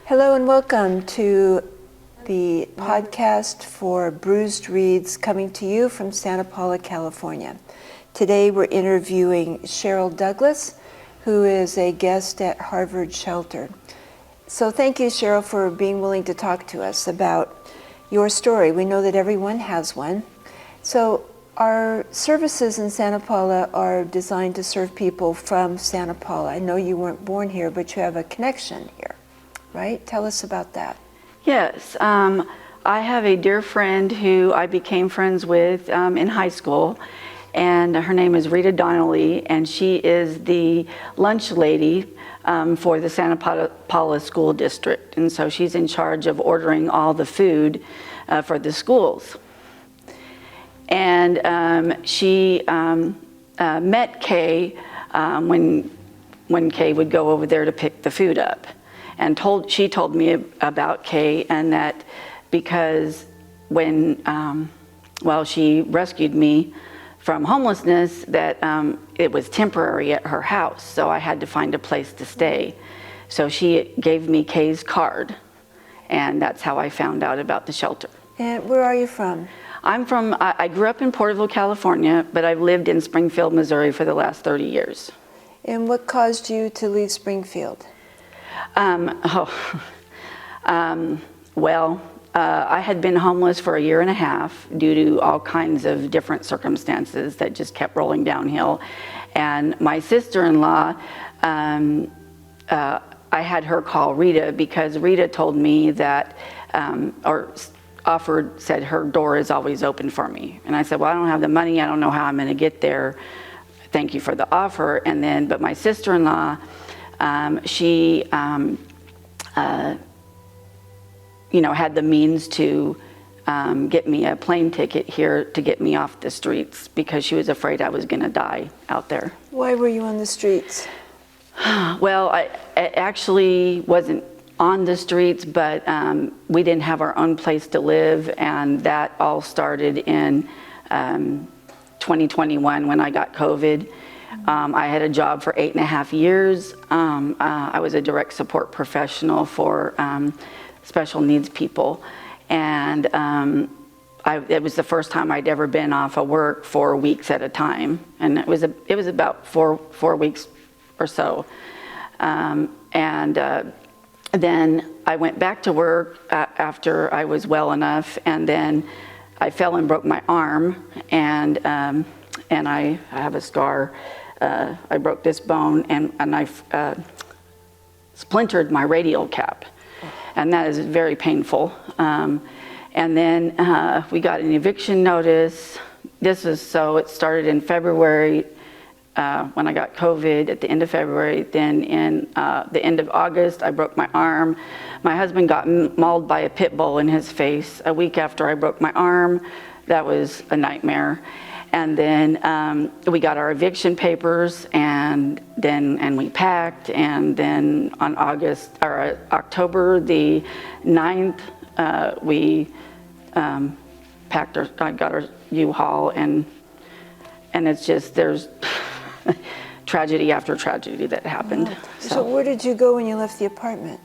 Hello and welcome to the podcast for Bruised Reads, coming to you from Santa Paula, California. Today we're interviewing Cheryl Douglas, who is a guest at Harvard Shelter. So thank you, Cheryl, for being willing to talk to us about your story. We know that everyone has one. So our services in Santa Paula are designed to serve people from Santa Paula. I know you weren't born here, but you have a connection here, right? Tell us about that. Yes, I have a dear friend who I became friends with in high school, and her name is Rita Donnelly, and she is the lunch lady for the Santa Paula School District, and so she's in charge of ordering all the food for the schools. And she met Kay when Kay would go over there to pick the food up. And she told me about Kay, and that because when, she rescued me from homelessness, that it was temporary at her house, so I had to find a place to stay. So she gave me Kay's card, and that's how I found out about the shelter. And where are you from? I grew up in Porterville, California, but I've lived in Springfield, Missouri for the last 30 years. And what caused you to leave Springfield? I had been homeless for a year and a half due to all kinds of different circumstances that just kept rolling downhill. And my sister-in-law, I had her call Rita because Rita told me that, said her door is always open for me. And I said, well, I don't have the money. I don't know how I'm going to get there. Thank you for the offer. But my sister-in-law, she had the means to get me a plane ticket here to get me off the streets because she was afraid I was going to die out there. Why were you on the streets? Well, I actually wasn't on the streets, but we didn't have our own place to live, and that all started in 2021 when I got COVID. I had a job for 8.5 years. I was a direct support professional for special needs people, and it was the first time I'd ever been off of work for weeks at a time, and it was about four weeks or so, then I went back to work after I was well enough, and then I fell and broke my arm, and I have a scar. I broke this bone, and I splintered my radial cap, and that is very painful. And then we got an eviction notice. It started in February when I got COVID at the end of February. Then in the end of August, I broke my arm. My husband got mauled by a pit bull in his face a week after I broke my arm. That was a nightmare. And then we got our eviction papers, and we packed, and then on October the 9th, we packed I got our U-Haul, and it's just, there's tragedy after tragedy that happened. Oh. So where did you go when you left the apartment?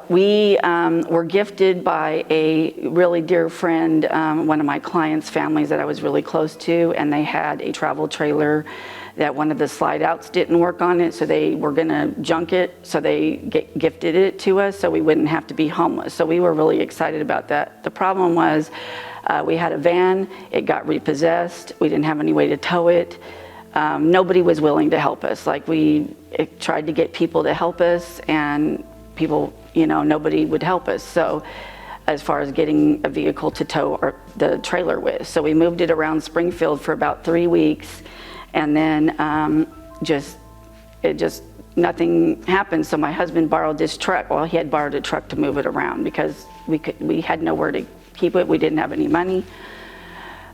We were gifted by a really dear friend, one of my clients' families that I was really close to, and they had a travel trailer that one of the slide outs didn't work on it, so they were gonna junk it, so they gifted it to us so we wouldn't have to be homeless. So we were really excited about that. The problem was we had a van, it got repossessed, we didn't have any way to tow it. Nobody was willing to help us. We tried to get people to help us, and people, nobody would help us. So as far as getting a vehicle to tow the trailer with. So we moved it around Springfield for about 3 weeks, and then nothing happened. So my husband borrowed this truck. Well, he had borrowed a truck to move it around because we had nowhere to keep it. We didn't have any money.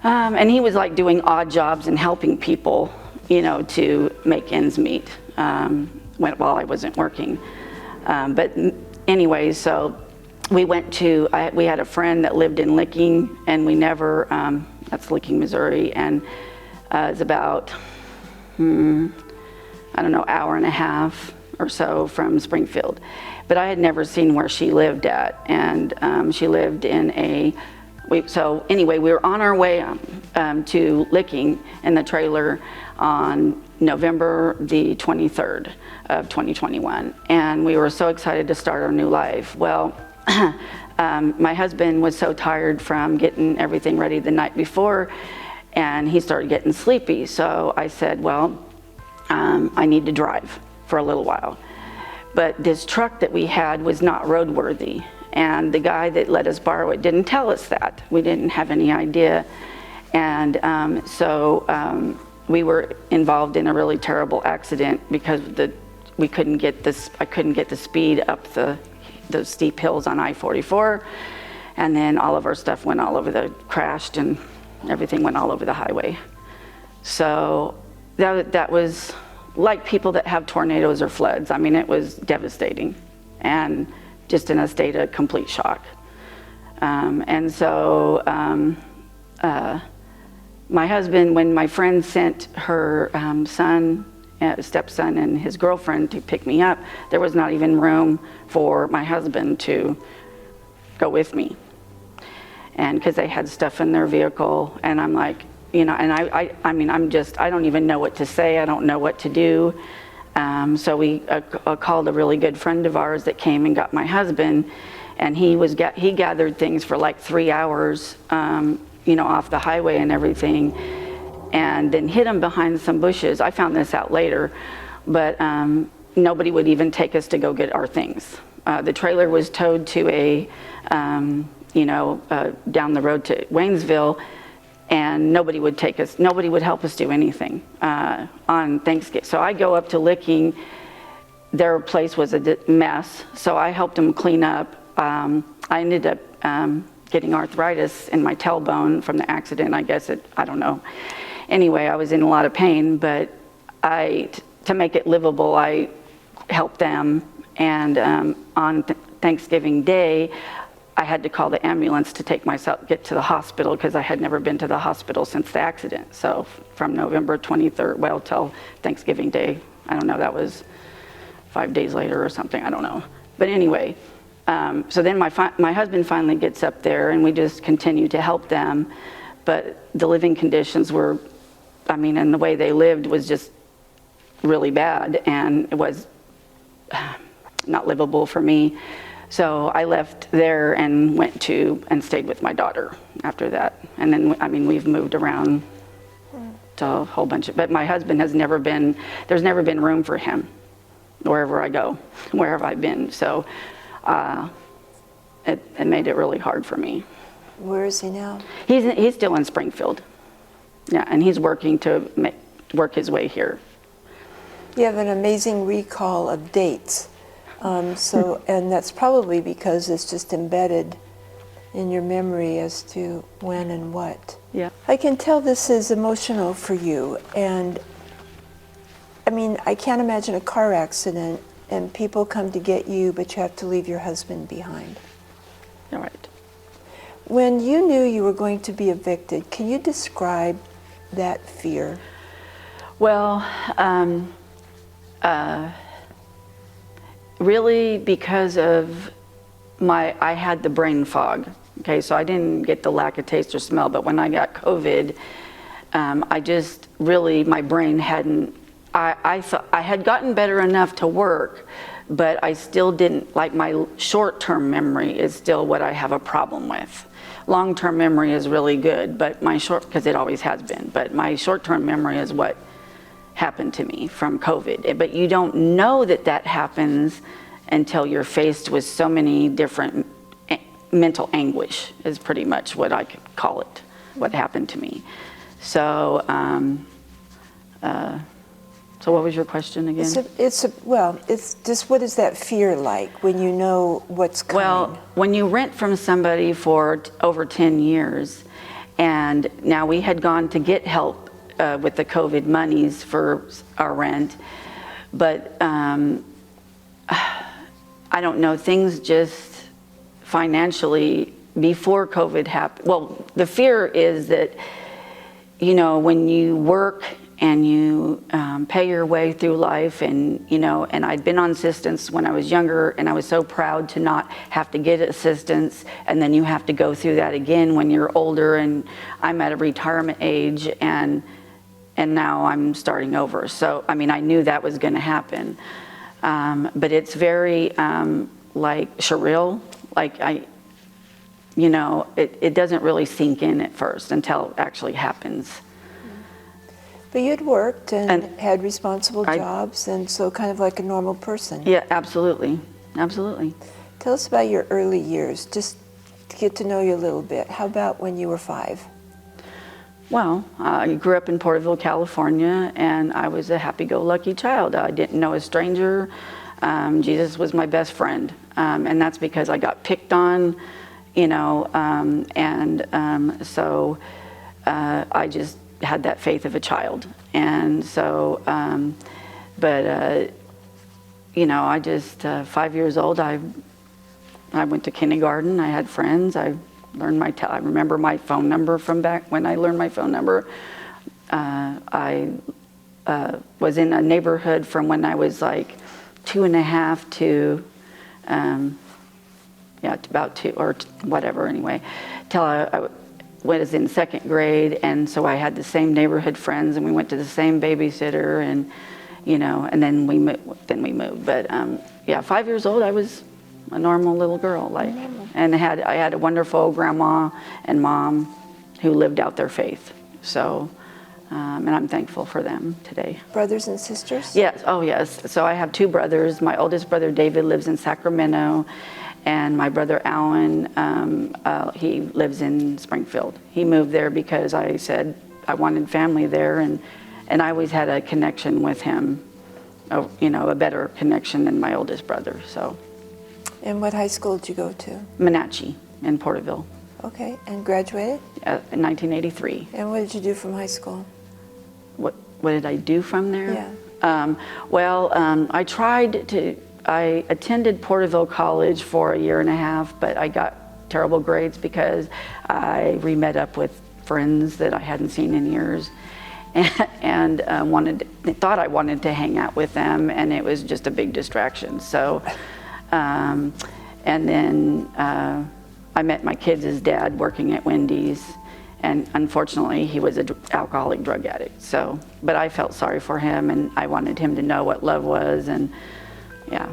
And he was doing odd jobs and helping people, to make ends meet while I wasn't working. But anyway, so we had a friend that lived in Licking, and we never, that's Licking, Missouri, and it's about, hour and a half or so from Springfield. But I had never seen where she lived at, and she lived in so anyway, we were on our way to Licking in the trailer on November the 23rd of 2021, and we were so excited to start our new life. Well, my husband was so tired from getting everything ready the night before, and he started getting sleepy. So I said, well, I need to drive for a little while. But this truck that we had was not roadworthy, and the guy that let us borrow it didn't tell us that. We didn't have any idea. And so we were involved in a really terrible accident because I couldn't get the speed up those steep hills on I-44, and then all of our stuff went all over crashed, and everything went all over the highway. So that was like people that have tornadoes or floods. I mean, it was devastating and just in a state of complete shock. And so my husband, when my friend sent her stepson and his girlfriend to pick me up, there was not even room for my husband to go with me. And because they had stuff in their vehicle, and I'm like, and I mean, I don't even know what to say. I don't know what to do. So we called a really good friend of ours that came and got my husband, and he gathered things for like 3 hours, off the highway and everything, and then hid him behind some bushes. I found this out later, but nobody would even take us to go get our things. The trailer was towed to down the road to Waynesville, and nobody would help us do anything on Thanksgiving. So I go up to Licking. Their place was a mess, so I helped them clean up. I ended up getting arthritis in my tailbone from the accident, I don't know. Anyway, I was in a lot of pain, but to make it livable, I helped them, and on Thanksgiving Day, I had to call the ambulance to get to the hospital, because I had never been to the hospital since the accident. So from November 23rd, till Thanksgiving Day, I don't know, that was 5 days later or something, I don't know. But anyway, so then my husband finally gets up there, and we just continue to help them. But the living conditions were, and the way they lived was just really bad, and it was not livable for me. So I left there and and stayed with my daughter after that. And then, we've moved around to a whole bunch but my husband there's never been room for him wherever I go, wherever I've been. So it made it really hard for me. Where is he now? He's still in Springfield. Yeah, and he's working to work his way here. You have an amazing recall of dates. And that's probably because it's just embedded in your memory as to when and what. Yeah. I can tell this is emotional for you. And I can't imagine a car accident and people come to get you, but you have to leave your husband behind. All right. When you knew you were going to be evicted, can you describe that fear? Well, really because of I had the brain fog. Okay, so I didn't get the lack of taste or smell, but when I got COVID, I just really, my brain I thought I had gotten better enough to work, but I still didn't, my short-term memory is still what I have a problem with. Long-term memory is really good, but because it always has been, but my short-term memory is what happened to me from COVID. But you don't know that happens until you're faced with so many different mental anguish, is pretty much what I could call it, what happened to me. So, so what was your question again? It's just, what is that fear like when you know what's coming? Well, when you rent from somebody for over 10 years, and now we had gone to get help with the COVID monies for our rent, but I don't know, things just financially before COVID happened. Well, the fear is that, when you work and you pay your way through life, and and I'd been on assistance when I was younger, and I was so proud to not have to get assistance, and then you have to go through that again when you're older, and I'm at a retirement age, and now I'm starting over. So I mean, I knew that was going to happen, but it's very like Cheryl, like it doesn't really sink in at first until it actually happens. But you'd worked and had responsible jobs, and so kind of like a normal person. Yeah, absolutely. Absolutely. Tell us about your early years, just to get to know you a little bit. How about when you were 5? Well, I grew up in Porterville, California, and I was a happy-go-lucky child. I didn't know a stranger. Jesus was my best friend, and that's because I got picked on, so I just had that faith of a child. And so, I just, 5 years old, I went to kindergarten. I had friends. I learned I remember my phone number from back when I learned my phone number. I was in a neighborhood from when I was like 2.5 to, about 2 or whatever anyway, till I was in 2nd grade, and so I had the same neighborhood friends, and we went to the same babysitter, and and then we moved. But 5 years old, I was a normal little girl, and I had a wonderful grandma and mom who lived out their faith. So, and I'm thankful for them today. Brothers and sisters? Yes. Oh, yes. So I have 2 brothers. My oldest brother David lives in Sacramento. And my brother Alan, he lives in Springfield. He moved there because I said I wanted family there, and I always had a connection with him, a better connection than my oldest brother. So. And what high school did you go to? Menachie in Porterville. Okay, and graduated? In 1983. And what did you do from high school? What did I do from there? Yeah. I attended Porterville College for 1.5 years, but I got terrible grades because I re-met up with friends that I hadn't seen in years, and thought I wanted to hang out with them, and it was just a big distraction. So, and then I met my kids' dad working at Wendy's, and unfortunately he was an alcoholic drug addict. So, but I felt sorry for him, and I wanted him to know what love was, and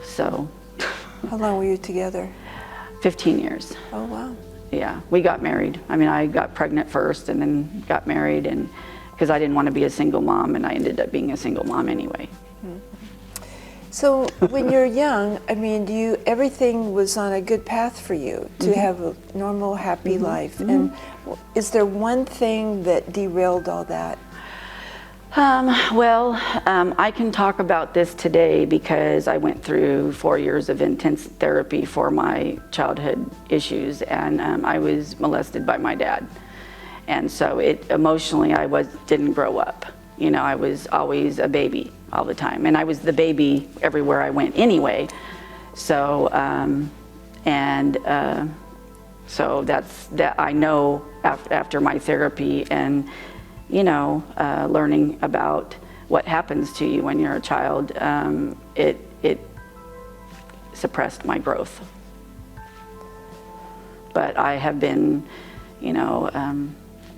so. How long were you together? 15 years. Oh, wow. Yeah, we got married. I mean, I got pregnant first and then got married, and because I didn't want to be a single mom, and I ended up being a single mom anyway. So when you're young, I mean, everything was on a good path for you to have a normal, happy life. And is there one thing that derailed all that? I can talk about this today because I went through 4 years of intense therapy for my childhood issues, and I was molested by my dad. And so emotionally, I didn't grow up. I was always a baby all the time, and I was the baby everywhere I went anyway. So, so that's that I know after my therapy and learning about what happens to you when you're a child, it suppressed my growth. But I have been,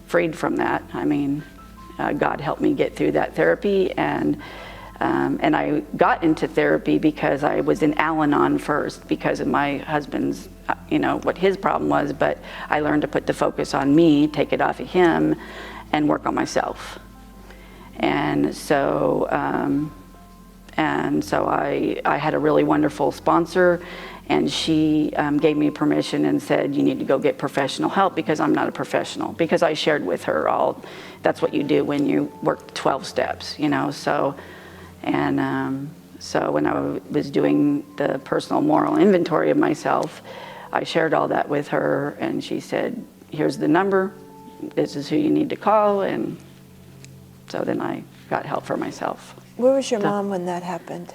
freed from that. I mean, God helped me get through that therapy, and I got into therapy because I was in Al-Anon first because of my husband's, what his problem was, but I learned to put the focus on me, take it off of him, and work on myself. And so I had a really wonderful sponsor, and she gave me permission and said, you need to go get professional help because I'm not a professional. Because I shared with her that's what you do when you work 12 steps, so. And so when I was doing the personal moral inventory of myself, I shared all that with her, and she said, here's the number. This is who you need to call. And so then I got help for myself. Where was your mom when that happened?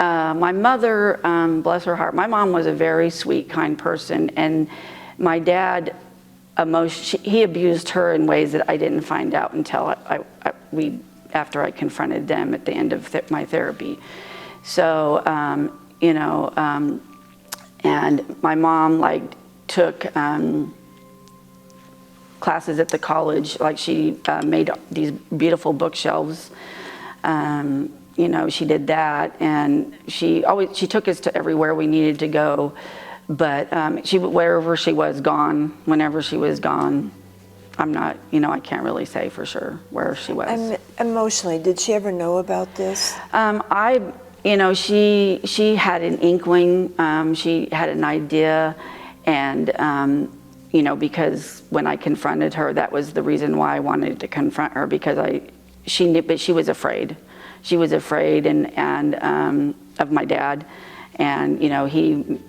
My mother, bless her heart, my mom was a very sweet, kind person, and my dad he abused her in ways that I didn't find out until after I confronted them at the end of my therapy. So, and my mom like took classes at the college. Like she made these beautiful bookshelves. She did that, and she took us to everywhere we needed to go. But wherever she was gone, whenever she was gone, I'm not, I can't really say for sure where she was. Emotionally, did she ever know about this? She had an inkling, she had an idea, and, because when I confronted her, that was the reason why I wanted to confront her, because she knew, but she was afraid. She was afraid and of my dad, and, he,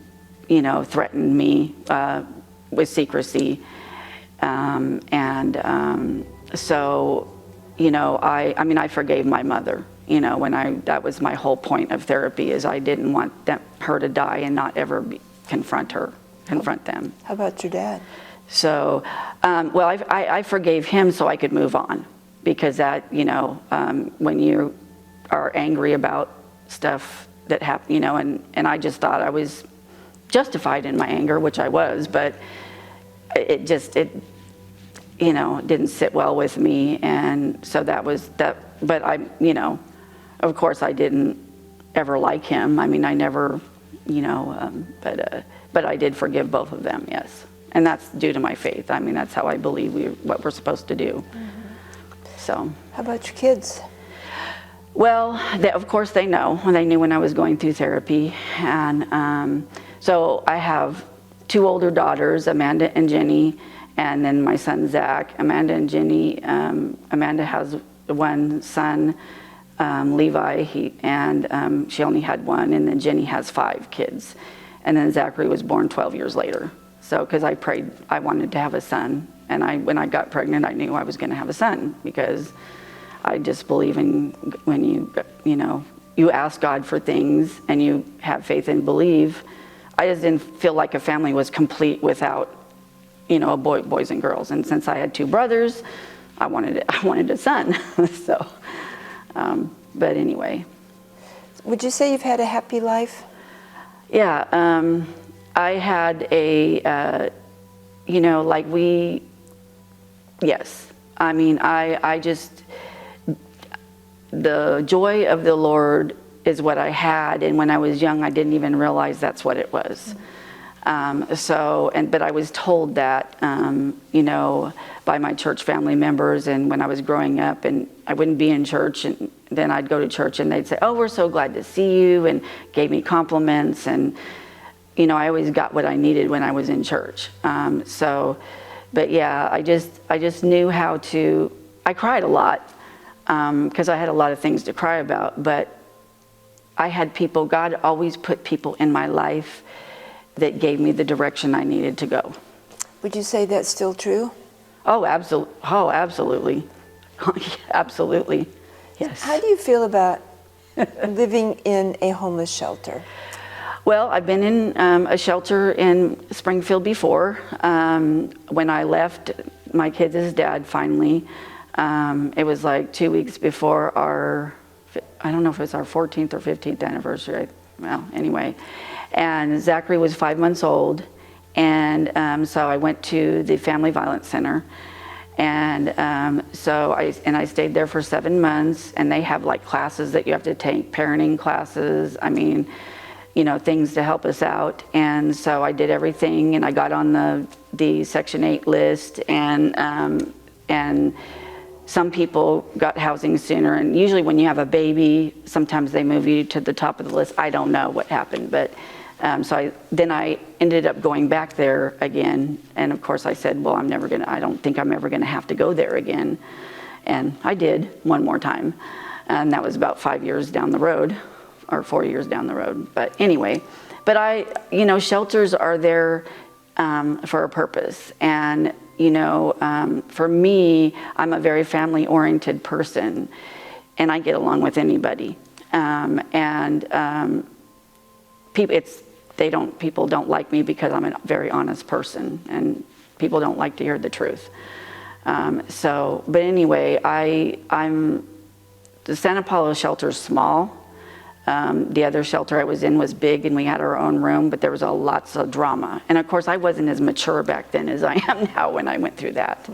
threatened me with secrecy. So, I forgave my mother, that was my whole point of therapy, is I didn't want her to die and not ever confront them. How about your dad? So, I forgave him so I could move on, because that, when you are angry about stuff that happened, and I just thought I was justified in my anger, which I was, but it didn't sit well with me, and so that was that. But of course I didn't ever like him. I never, but I did forgive both of them, yes, and that's due to my faith. That's how I believe what we're supposed to do. Mm-hmm. So. How about your kids? Well, of course they know. They knew when I was going through therapy, and so I have 2 older daughters, Amanda and Jenny, and then my son Zach. Amanda and Jenny. Amanda has 1 son, Levi, and she only had 1, and then Jenny has 5 kids, and then Zachary was born 12 years later. So, because I prayed, I wanted to have a son, and when I got pregnant, I knew I was going to have a son, because I just believe in when you ask God for things and you have faith and believe. I just didn't feel like a family was complete without, boys and girls. And since I had 2 brothers, I wanted a son. So, but anyway. Would you say you've had a happy life? Yeah, I had yes. I just, the joy of the Lord is what I had, and when I was young, I didn't even realize that's what it was. But I was told that, by my church family members, and when I was growing up, and I wouldn't be in church, and then I'd go to church, and they'd say, "Oh, we're so glad to see you," and gave me compliments, and I always got what I needed when I was in church. But yeah, I just knew how to. I cried a lot because I had a lot of things to cry about, but I had people. God always put people in my life that gave me the direction I needed to go. Would you say that's still true? Oh, absolutely. Oh, absolutely. Absolutely. Yes. How do you feel about living in a homeless shelter? Well, I've been in a shelter in Springfield before. When I left my kids' dad finally, it was like 2 weeks before I don't know if it was our 14th or 15th anniversary. Well, anyway. And Zachary was 5 months old. And so I went to the Family Violence Center. And I stayed there for 7 months. And they have like classes that you have to take, parenting classes. Things to help us out. And so I did everything, and I got on the Section 8 list, and some people got housing sooner. And usually when you have a baby, sometimes they move you to the top of the list. I don't know what happened, but I ended up going back there again. And of course I said, well, I don't think I'm ever gonna have to go there again. And I did one more time. And that was about 5 years down the road. Or 4 years down the road. But anyway, shelters are there for a purpose. And, for me, I'm a very family-oriented person, and I get along with anybody. People don't like me because I'm a very honest person. And People don't like to hear the truth. But anyway, the Santa Paula shelter's small. The other shelter I was in was big, and we had our own room, but there was lots of drama. And of course, I wasn't as mature back then as I am now when I went through that.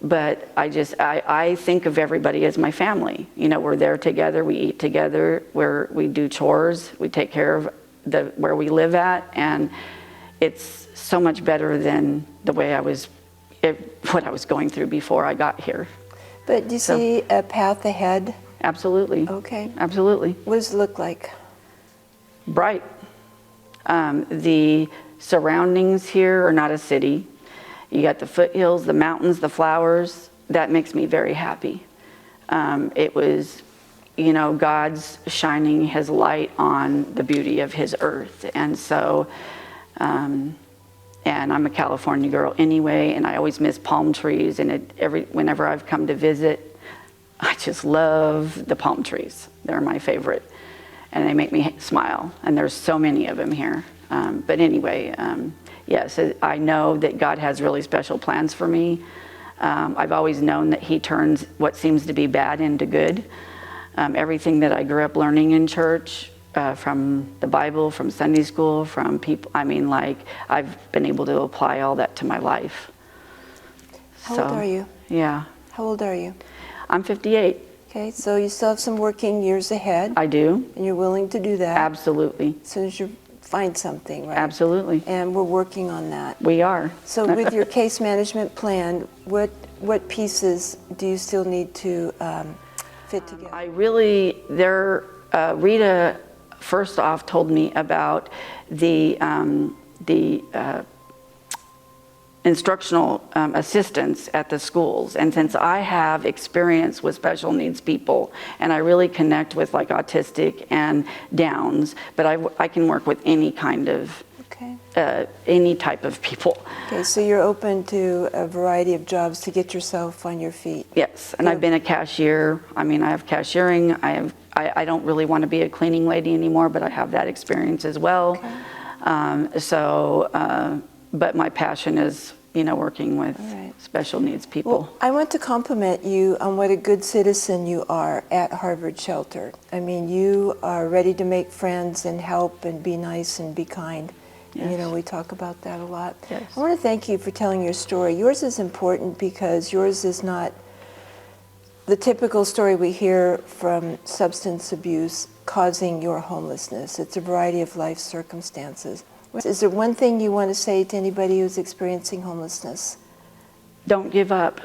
But I think of everybody as my family. You know, we're there together, we eat together, we do chores, we take care of where we live at, and it's so much better than the way what I was going through before I got here. But do you see a path ahead? Absolutely. Okay. Absolutely. What does it look like? Bright. The surroundings here are not a city. You got the foothills, the mountains, the flowers. That makes me very happy. It was, you know, God's shining his light on the beauty of his earth. And so, and I'm a California girl anyway, and I always miss palm trees. And whenever I've come to visit, I just love the palm trees. They're my favorite, and they make me smile. And there's so many of them here. But anyway, yes, I know that God has really special plans for me. I've always known that he turns what seems to be bad into good. Everything that I grew up learning in church, from the Bible, from Sunday school, from people, I've been able to apply all that to my life. How old are you? Yeah. How old are you? I'm 58. Okay, so you still have some working years ahead. I do. And you're willing to do that. Absolutely. As soon as you find something, right? Absolutely. And we're working on that. We are. So with your case management plan, what pieces do you still need to fit together? Rita first off told me about the instructional assistants at the schools. And since I have experience with special needs people, and I really connect with like autistic and Downs, but I can work with any kind of, any type of people. Okay, so you're open to a variety of jobs to get yourself on your feet. Yes, and I've been a cashier. I mean, I have cashiering. I don't really want to be a cleaning lady anymore, but I have that experience as well. Okay. But my passion is, you know, working with special needs people. Well, I want to compliment you on what a good citizen you are at Harvard Shelter. I mean, you are ready to make friends and help and be nice and be kind. Yes. And, you know, we talk about that a lot. Yes. I want to thank you for telling your story. Yours is important because yours is not the typical story we hear from substance abuse causing your homelessness. It's a variety of life circumstances. Is there one thing you want to say to anybody who's experiencing homelessness? Don't give up.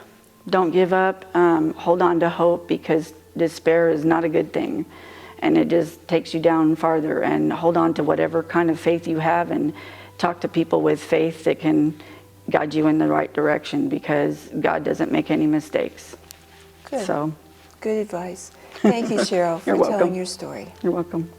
Don't give up. Hold on to hope, because despair is not a good thing. And it just takes you down farther. And hold on to whatever kind of faith you have, and talk to people with faith that can guide you in the right direction, because God doesn't make any mistakes. Good. So, good advice. Thank you, Cheryl, for telling your story. You're welcome.